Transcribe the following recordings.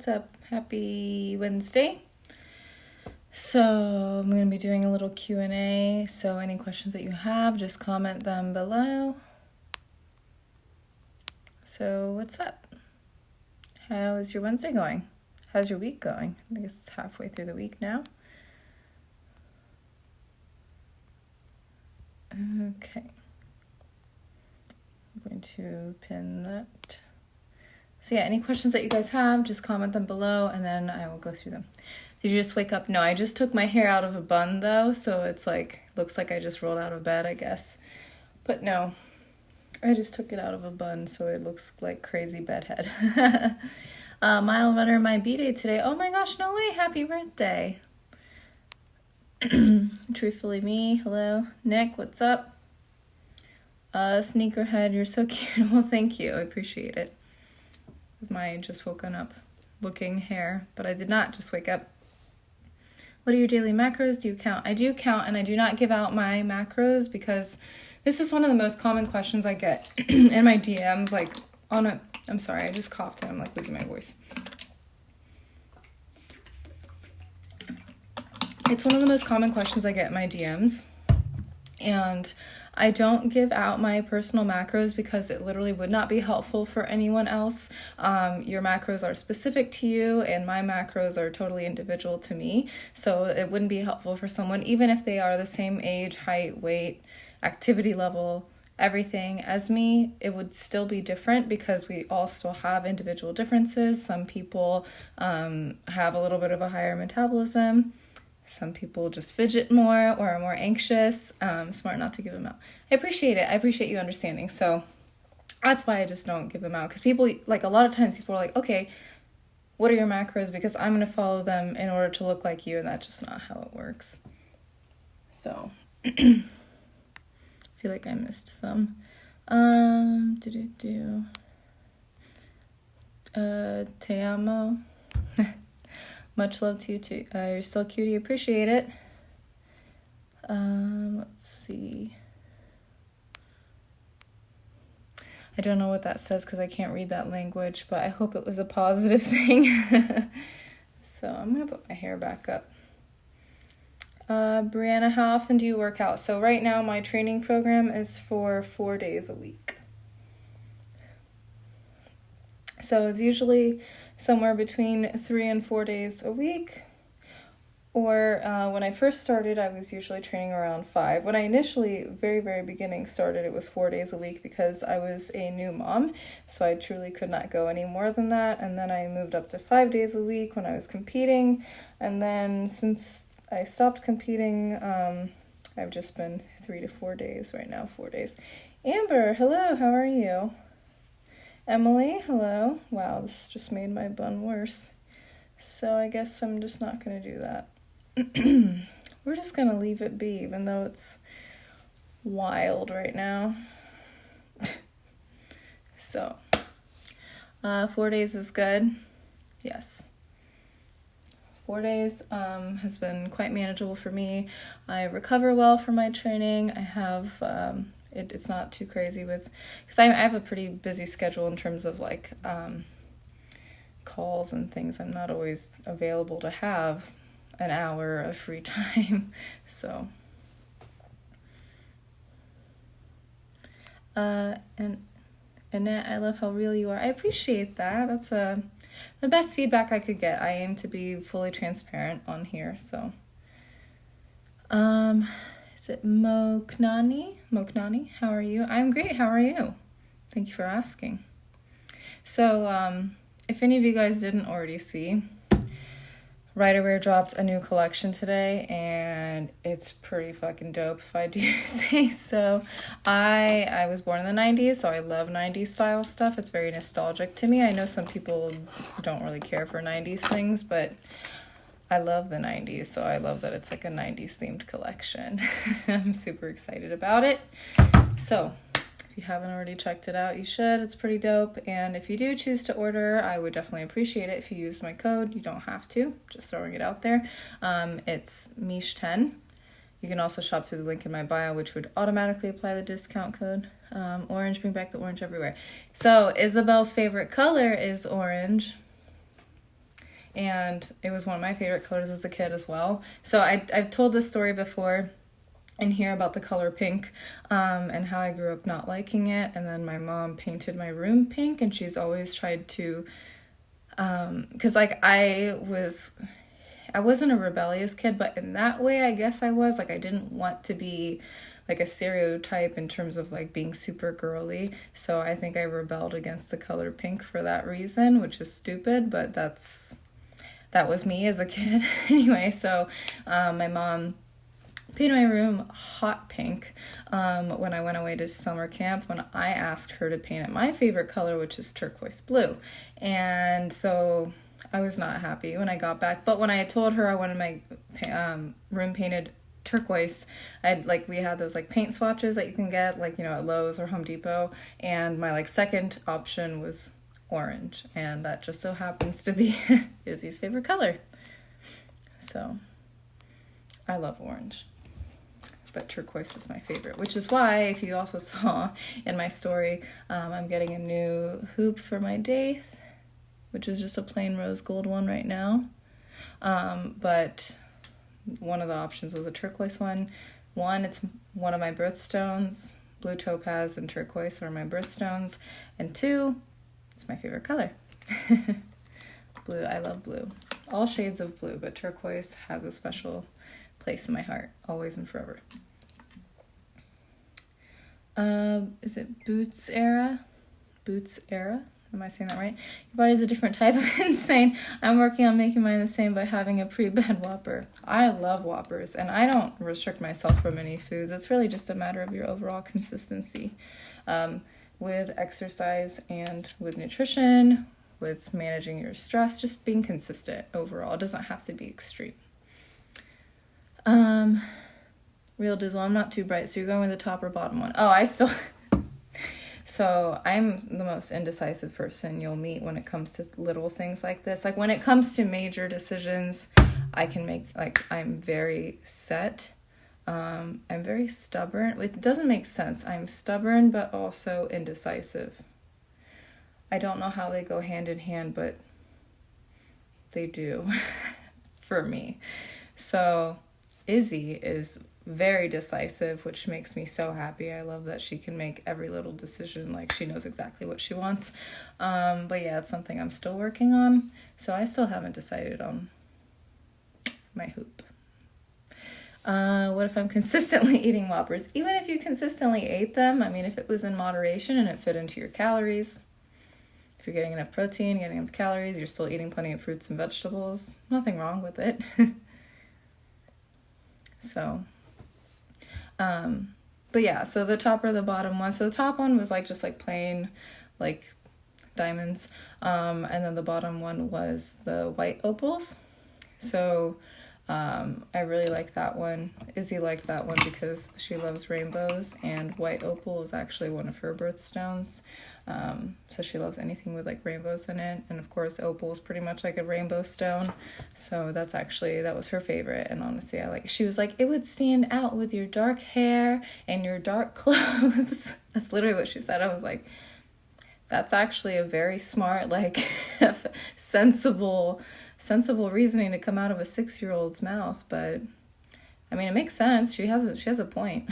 what's up? Happy Wednesday. So I'm going to be doing a little Q&A. So any questions that you have, just comment them below. So what's up? How is your Wednesday going? How's your week going? I guess it's halfway through the week now. Okay. I'm going to pin that. So yeah, any questions that you guys have, just comment them below and then I will go through them. Did you just wake up? No, I just took my hair out of a bun though, so it's like, looks like I just rolled out of bed, I guess. But no, I just took it out of a bun, so it looks like crazy bedhead. Mile runner, my B-day today. Oh my gosh, no way, happy birthday. Truthfully me, hello. Nick, what's up? Sneakerhead, you're so cute. Well, thank you, I appreciate it. With my just woken up looking hair, but I did not just wake up. What are your daily macros? Do you count? I do count, and I do not give out my macros because this is one of the most common questions I get in my DMs, like on a, I'm sorry, I just coughed and I'm like losing my voice. It's one of the most common questions I get in my DMs, and I don't give out my personal macros because it literally would not be helpful for anyone else. Your macros are specific to you and my macros are totally individual to me. So it wouldn't be helpful for someone, even if they are the same age, height, weight, activity level, everything as me. It would still be different because we all still have individual differences. Some people have a little bit of a higher metabolism. Some people just fidget more or are more anxious. Smart not to give them out. I appreciate it. I appreciate you understanding. So that's why I just don't give them out. Because people, like a lot of times people are like, okay, what are your macros? Because I'm going to follow them in order to look like you. And that's just not how it works. So I feel like I missed some. Te amo. Much love to you too. You're still cutie. Appreciate it. Let's see. I don't know what that says because I can't read that language, but I hope it was a positive thing. So I'm going to put my hair back up. Brianna, how often do you work out? So right now my training program is for 4 days a week. So it's usually somewhere between 3 and 4 days a week. Or when I first started, I was usually training around 5. When I initially, very, very beginning started, it was 4 days a week because I was a new mom. So I truly could not go any more than that. And then I moved up to 5 days a week when I was competing. And then since I stopped competing, I've just been 3 to 4 days right now, 4 days. Amber, hello, how are you? Emily, hello. Wow, this just made my bun worse. So I guess I'm just not going to do that. We're just going to leave it be, even though it's wild right now. So, 4 days is good. Yes. 4 days has been quite manageable for me. I recover well from my training. I have... It's not too crazy with, because I have a pretty busy schedule in terms of like calls and things. I'm not always available to have an hour of free time. So, and Annette, I love how real you are. I appreciate that. That's the best feedback I could get. I aim to be fully transparent on here. So, is it Moknani? Moknani, how are you? I'm great. How are you? Thank you for asking. So, if any of you guys didn't already see, Ryderwear dropped a new collection today, and it's pretty fucking dope, if I do say so. I was born in the 90s, so I love 90s style stuff. It's very nostalgic to me. I know some people don't really care for 90s things, but I love the 90s, so I love that it's like a 90s themed collection. I'm super excited about it. So if you haven't already checked it out, you should. It's pretty dope. And if you do choose to order, I would definitely appreciate it if you use my code. You don't have to, just throwing it out there. It's Mish10. You can also shop through the link in my bio, which would automatically apply the discount code. Orange, bring back the orange everywhere. So Isabel's favorite color is orange. and it was one of my favorite colors as a kid as well. So I've told this story before and hear about the color pink, and how I grew up not liking it, and then my mom painted my room pink, and she's always tried to, because like I wasn't a rebellious kid, but in that way I guess I was, like I didn't want to be like a stereotype in terms of like being super girly, so I think I rebelled against the color pink for that reason, which is stupid, but that was me as a kid. Anyway, so my mom painted my room hot pink when I went away to summer camp, when I asked her to paint it my favorite color, which is turquoise blue. And so I was not happy when I got back. But when I told her I wanted my room painted turquoise, we had those like paint swatches that you can get like, you know, at Lowe's or Home Depot. And my like second option was orange. And that just so happens to be Izzy's favorite color. So I love orange, but turquoise is my favorite, which is why, if you also saw in my story, I'm getting a new hoop for my Daith, which is just a plain rose gold one right now. But one of the options was a turquoise one. One, it's one of my birthstones. Blue, topaz, and turquoise are my birthstones. And two, it's my favorite color. Blue, I love blue. All shades of blue, but turquoise has a special place in my heart, always and forever. Is it Boots Era? Boots Era? Am I saying that right? Your body's a different type of insane. I'm working on making mine the same by having a pre-bed Whopper. I love Whoppers, and I don't restrict myself from any foods. It's really just a matter of your overall consistency. With exercise and with nutrition, with managing your stress, just being consistent overall. It doesn't have to be extreme. Real Dizzle, I'm not too bright, so you're going with the top or bottom one. So I'm the most indecisive person you'll meet when it comes to little things like this. Like when it comes to major decisions, I'm very set. I'm very stubborn. It doesn't make sense. I'm stubborn, but also indecisive. I don't know how they go hand in hand, but they do for me. So Izzy is very decisive, which makes me so happy. I love that she can make every little decision, like she knows exactly what she wants. But yeah, it's something I'm still working on, so I still haven't decided on my hoop. What if I'm consistently eating Whoppers? Even if you consistently ate them, I mean, if it was in moderation and it fit into your calories, if you're getting enough protein, getting enough calories, you're still eating plenty of fruits and vegetables, nothing wrong with it. So but yeah, so the top or the bottom one. So the top one was like just like plain like diamonds. And then the bottom one was the white opals. So I really like that one. Izzy liked that one because she loves rainbows, and white opal is actually one of her birthstones. So she loves anything with like rainbows in it, and of course opal is pretty much like a rainbow stone, so that was her favorite. And honestly, she was like, it would stand out with your dark hair and your dark clothes. That's literally what she said. I was like, that's actually a very smart, like sensible reasoning to come out of a 6-year-old's mouth, but I mean, it makes sense. She has a point.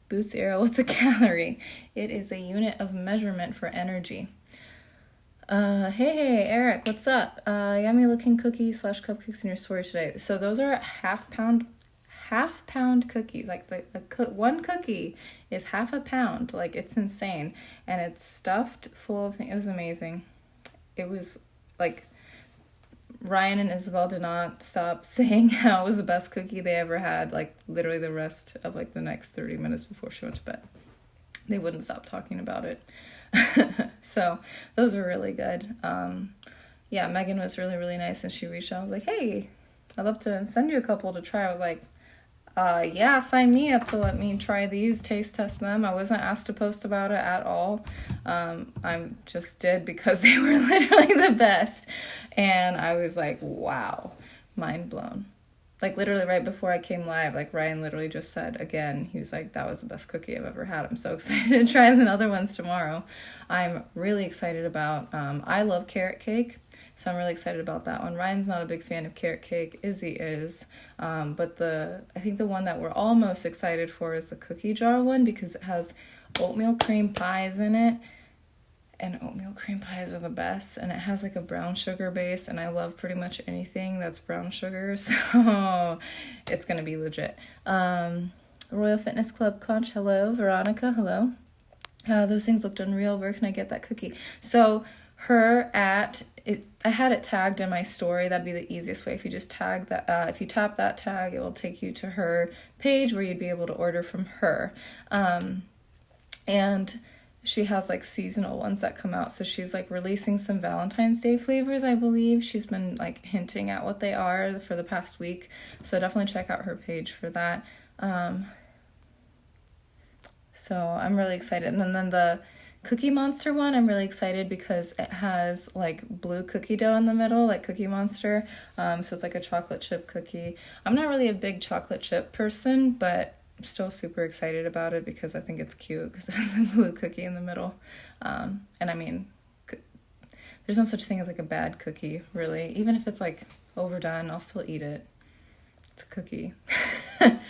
Boots Era, what's a calorie? It is a unit of measurement for energy. Hey, Eric, what's up? Yummy looking cookies / cupcakes in your story today. So those are half pound cookies. Like one cookie is half a pound. Like, it's insane. And it's stuffed full of things. It was amazing. It was like, Ryan and Isabel did not stop saying how it was the best cookie they ever had, like literally the rest of like the next 30 minutes before she went to bed. They wouldn't stop talking about it. So those were really good. Yeah, Megan was really, really nice, and she reached out. I was like, hey, I'd love to send you a couple to try. I was like, yeah, sign me up to let me try these, taste test them. I wasn't asked to post about it at all. I just did because they were literally the best. And I was like, wow, mind blown. Like literally right before I came live, like Ryan literally just said again, he was like, that was the best cookie I've ever had. I'm so excited to try the other ones tomorrow. I'm really excited about, I love carrot cake. So I'm really excited about that one. Ryan's not a big fan of carrot cake. Izzy is. But I think the one that we're all most excited for is the cookie jar one, because it has oatmeal cream pies in it. And oatmeal cream pies are the best. And it has like a brown sugar base. And I love pretty much anything that's brown sugar. So it's going to be legit. Royal Fitness Club Conch, hello. Veronica, hello. Those things looked unreal. Where can I get that cookie? So I had it tagged in my story. That'd be the easiest way. If you just tag that, if you tap that tag, it will take you to her page where you'd be able to order from her. And she has like seasonal ones that come out. So she's like releasing some Valentine's Day flavors, I believe. She's been like hinting at what they are for the past week. So definitely check out her page for that. So I'm really excited. And then the Cookie Monster one, I'm really excited because it has like blue cookie dough in the middle, like Cookie Monster. So it's like a chocolate chip cookie. I'm not really a big chocolate chip person, but I'm still super excited about it because I think it's cute because it has a blue cookie in the middle. And I mean, there's no such thing as like a bad cookie, really. Even if it's like overdone, I'll still eat it. It's a cookie. What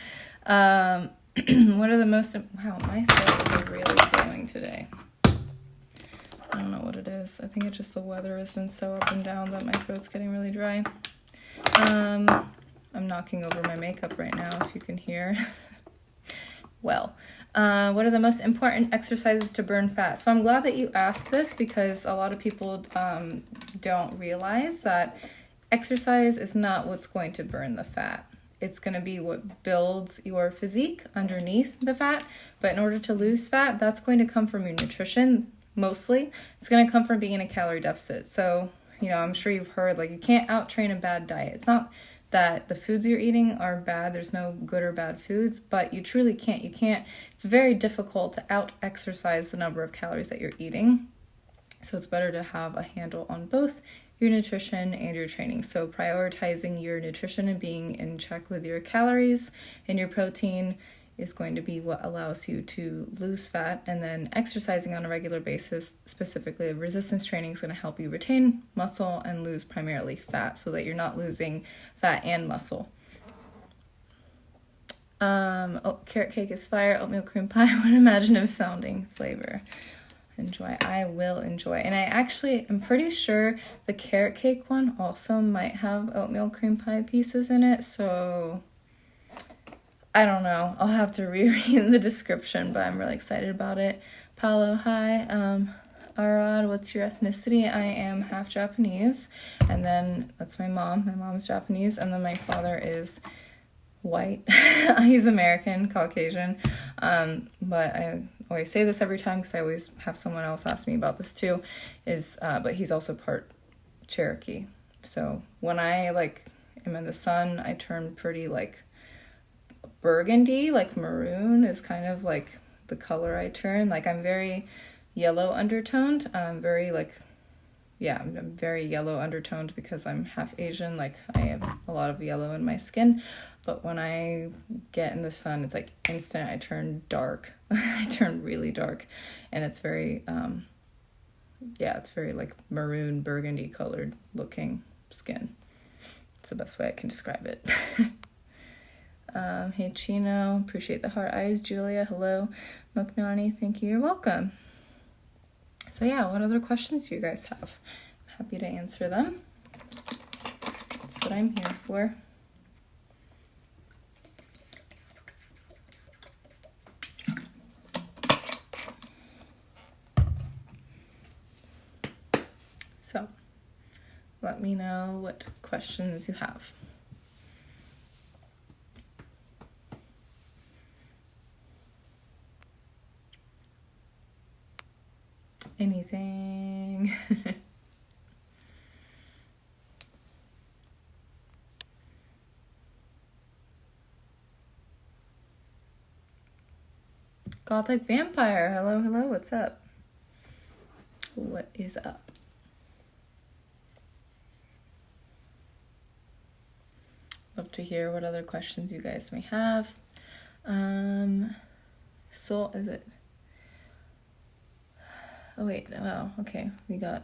are the most... Wow, my throat is really going today. I don't know what it is. I think it's just the weather has been so up and down that my throat's getting really dry. I'm knocking over my makeup right now, if you can hear. Well, what are the most important exercises to burn fat? So I'm glad that you asked this because a lot of people don't realize that exercise is not what's going to burn the fat. It's going to be what builds your physique underneath the fat. But in order to lose fat, that's going to come from your nutrition, mostly. It's going to come from being in a calorie deficit. So, I'm sure you've heard, like, you can't out-train a bad diet. It's not that the foods you're eating are bad. There's no good or bad foods, but you truly can't. It's very difficult to out-exercise the number of calories that you're eating. So it's better to have a handle on both your nutrition and your training. So prioritizing your nutrition and being in check with your calories and your protein is going to be what allows you to lose fat. And then exercising on a regular basis, specifically resistance training, is going to help you retain muscle and lose primarily fat so that you're not losing fat and muscle. Carrot cake is fire. Oatmeal cream pie, what imaginative sounding flavor. Enjoy. I will enjoy. And I actually am pretty sure the carrot cake one also might have oatmeal cream pie pieces in it. So I don't know. I'll have to reread the description, but I'm really excited about it. Paolo, hi. Arad, what's your ethnicity? I am half Japanese. And then that's my mom. My mom's Japanese. And then my father is white. He's American, Caucasian. But I always say this every time because I always have someone else ask me about this too, but he's also part Cherokee. So when I am in the sun, I turn pretty burgundy, maroon is kind of the color I turn. I'm very yellow undertoned. I'm very yellow undertoned because I'm half Asian. I have a lot of yellow in my skin. But when I get in the sun, it's instant. I turn dark. I turn really dark. And it's very, it's very maroon, burgundy colored looking skin. It's the best way I can describe it. Hey, Chino. Appreciate the heart eyes. Julia, hello. Moknani, thank you. You're welcome. So yeah, what other questions do you guys have? I'm happy to answer them. That's what I'm here for. So let me know what questions you have. Anything? Gothic Vampire, hello, what's up? What is up? Love to hear what other questions you guys may have. Soul, is it? Oh wait, wow, okay, we got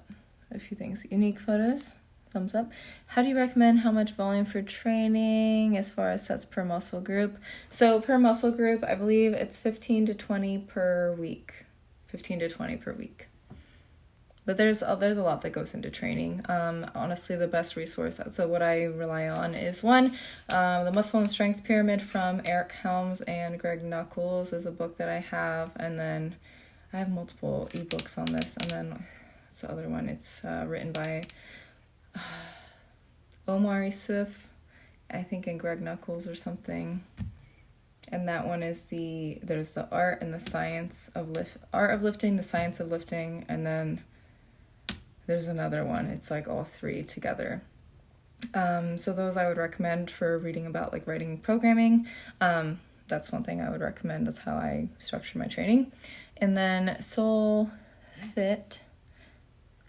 a few things. Unique photos, thumbs up. How do you recommend how much volume for training as far as sets per muscle group? So per muscle group, I believe it's 15 to 20 per week. 15 to 20 per week. But there's a lot that goes into training. Honestly, the best resource, so what I rely on is one, the Muscle and Strength Pyramid from Eric Helms and Greg Nuckols is a book that I have. And then I have multiple ebooks on this. And then what's the other one? It's written by Omar Isuf, I think, and Greg Nuckols or something. And that one is there's the art and the science of art of lifting, the science of lifting, and then there's another one. It's like all three together. So those I would recommend for reading about like writing programming. That's one thing I would recommend. That's how I structure my training. And then Soul Fit.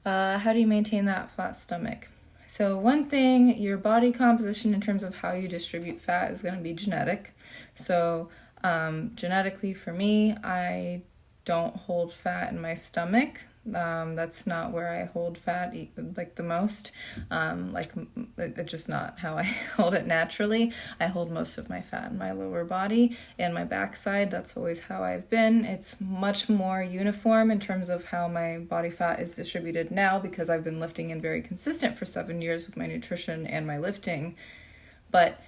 How do you maintain that flat stomach? So one thing, your body composition in terms of how you distribute fat is going to be genetic. So genetically for me, I don't hold fat in my stomach. That's not where I hold fat like the most. It's just not how I hold it naturally. I hold most of my fat in my lower body and my backside. That's always how I've been. It's much more uniform in terms of how my body fat is distributed now because I've been lifting and very consistent for 7 years with my nutrition and my lifting. But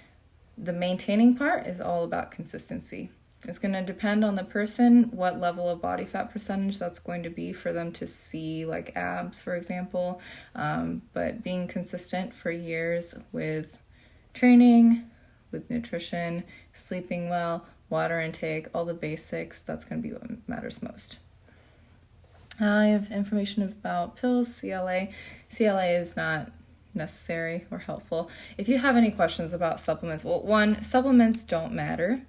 the maintaining part is all about consistency. It's going to depend on the person, what level of body fat percentage that's going to be for them to see, like abs, for example. But being consistent for years with training, with nutrition, sleeping well, water intake, all the basics, that's going to be what matters most. I have information about pills, CLA. CLA is not necessary or helpful. If you have any questions about supplements, well, one, supplements don't matter.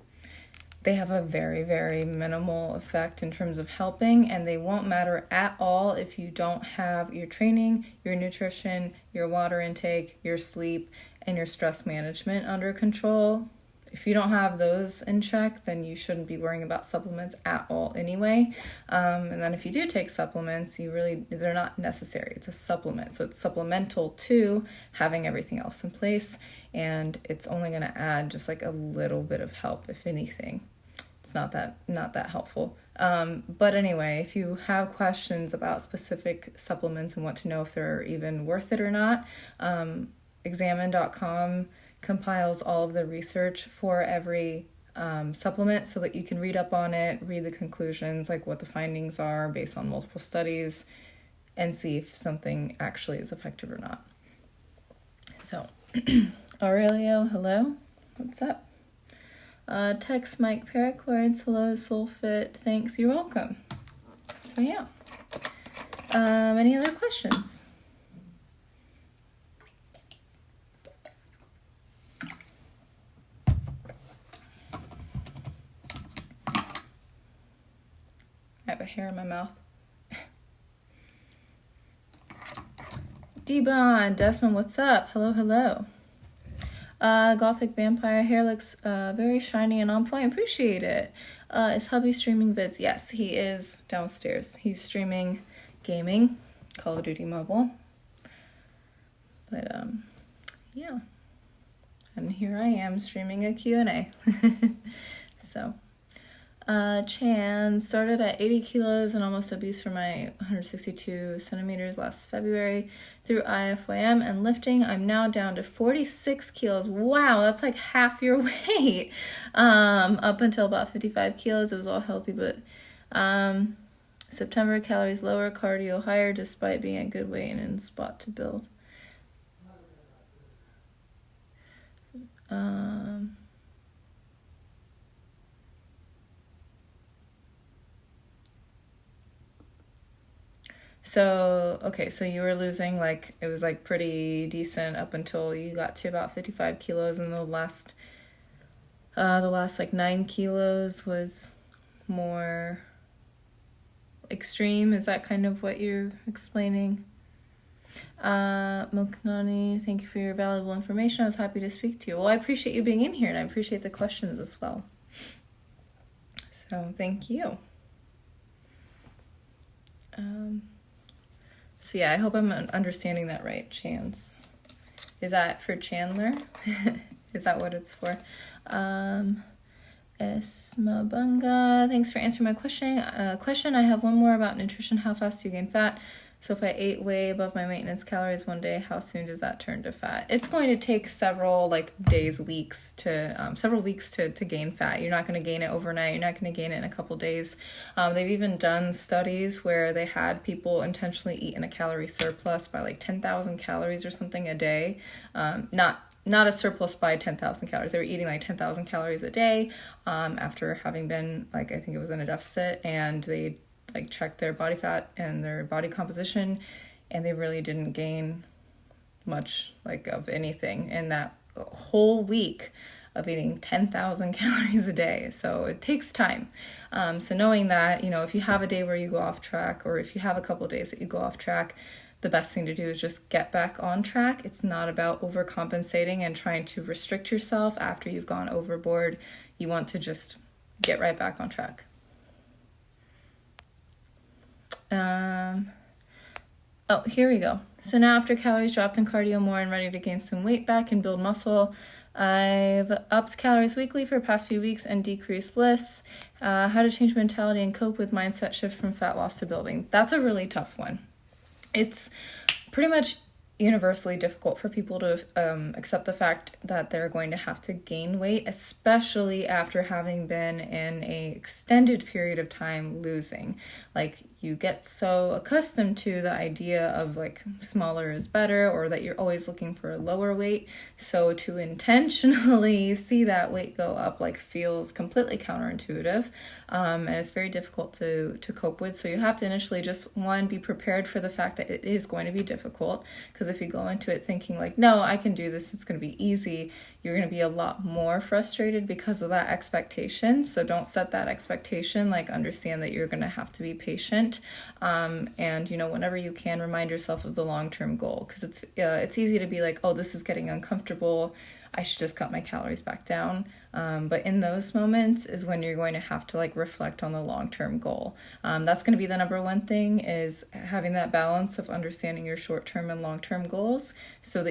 They have a very, very minimal effect in terms of helping, and they won't matter at all if you don't have your training, your nutrition, your water intake, your sleep, and your stress management under control. If you don't have those in check, then you shouldn't be worrying about supplements at all anyway. And then if you do take supplements, they're not necessary. It's a supplement. So it's supplemental to having everything else in place, and it's only going to add just like a little bit of help, if anything. It's not that helpful. But anyway, if you have questions about specific supplements and want to know if they're even worth it or not, Examine.com compiles all of the research for every supplement so that you can read up on it, read the conclusions, like what the findings are based on multiple studies, and see if something actually is effective or not. So, Aurelio, hello. What's up? Text Mike Paracords, hello, Soulfit, thanks, you're welcome. So yeah. Any other questions? I have a hair in my mouth. D-Bond, Desmond, what's up? Hello, hello. Gothic Vampire, hair looks very shiny and on point. Appreciate it. Is hubby streaming vids? Yes, he is downstairs. He's streaming gaming, Call of Duty Mobile. But yeah. And here I am streaming a Q&A. So, Chan started at 80 kilos and almost obese for my 162 centimeters last February through IFYM and lifting. I'm now down to 46 kilos. Wow, that's like half your weight. Up until about 55 kilos, it was all healthy, but September calories lower, cardio higher, despite being at good weight and in spot to build. So you were losing, like, it was like pretty decent up until you got to about 55 kilos, and the last like 9 kilos was more extreme. Is that kind of what you're explaining? Moknani, thank you for your valuable information. I was happy to speak to you. Well, I appreciate you being in here, and I appreciate the questions as well. So thank you. So yeah, I hope I'm understanding that right, Chance. Is that for Chandler? Is that what it's for? Esma Bunga, thanks for answering my question. I have one more about nutrition. How fast do you gain fat? So if I ate way above my maintenance calories one day, how soon does that turn to fat? It's going to take several weeks to gain fat. You're not going to gain it overnight. You're not going to gain it in a couple days. They've even done studies where they had people intentionally eat in a calorie surplus by 10,000 calories or something a day. Not a surplus by 10,000 calories. They were eating 10,000 calories a day after having been I think it was in a deficit, and they checked their body fat and their body composition, and they really didn't gain much of anything in that whole week of eating 10,000 calories a day. So it takes time. So knowing that, if you have a day where you go off track, or if you have a couple of days that you go off track, the best thing to do is just get back on track. It's not about overcompensating and trying to restrict yourself after you've gone overboard. You want to just get right back on track. Here we go. So now after calories dropped in cardio more and ready to gain some weight back and build muscle, I've upped calories weekly for the past few weeks and decreased less. How to change mentality and cope with mindset shift from fat loss to building. That's a really tough one. It's pretty much universally difficult for people to accept the fact that they're going to have to gain weight, especially after having been in an extended period of time losing. You get so accustomed to the idea of smaller is better, or that you're always looking for a lower weight. So to intentionally see that weight go up feels completely counterintuitive, and it's very difficult to cope with. So you have to initially just, one, be prepared for the fact that it is going to be difficult, because if you go into it thinking no, I can do this, it's going to be easy, you're going to be a lot more frustrated because of that expectation. So don't set that expectation. Understand that you're going to have to be patient, and whenever you can, remind yourself of the long-term goal, because it's easy to be oh, this is getting uncomfortable, I should just cut my calories back down. But in those moments is when you're going to have to reflect on the long-term goal. That's going to be the number one thing, is having that balance of understanding your short-term and long-term goals, so that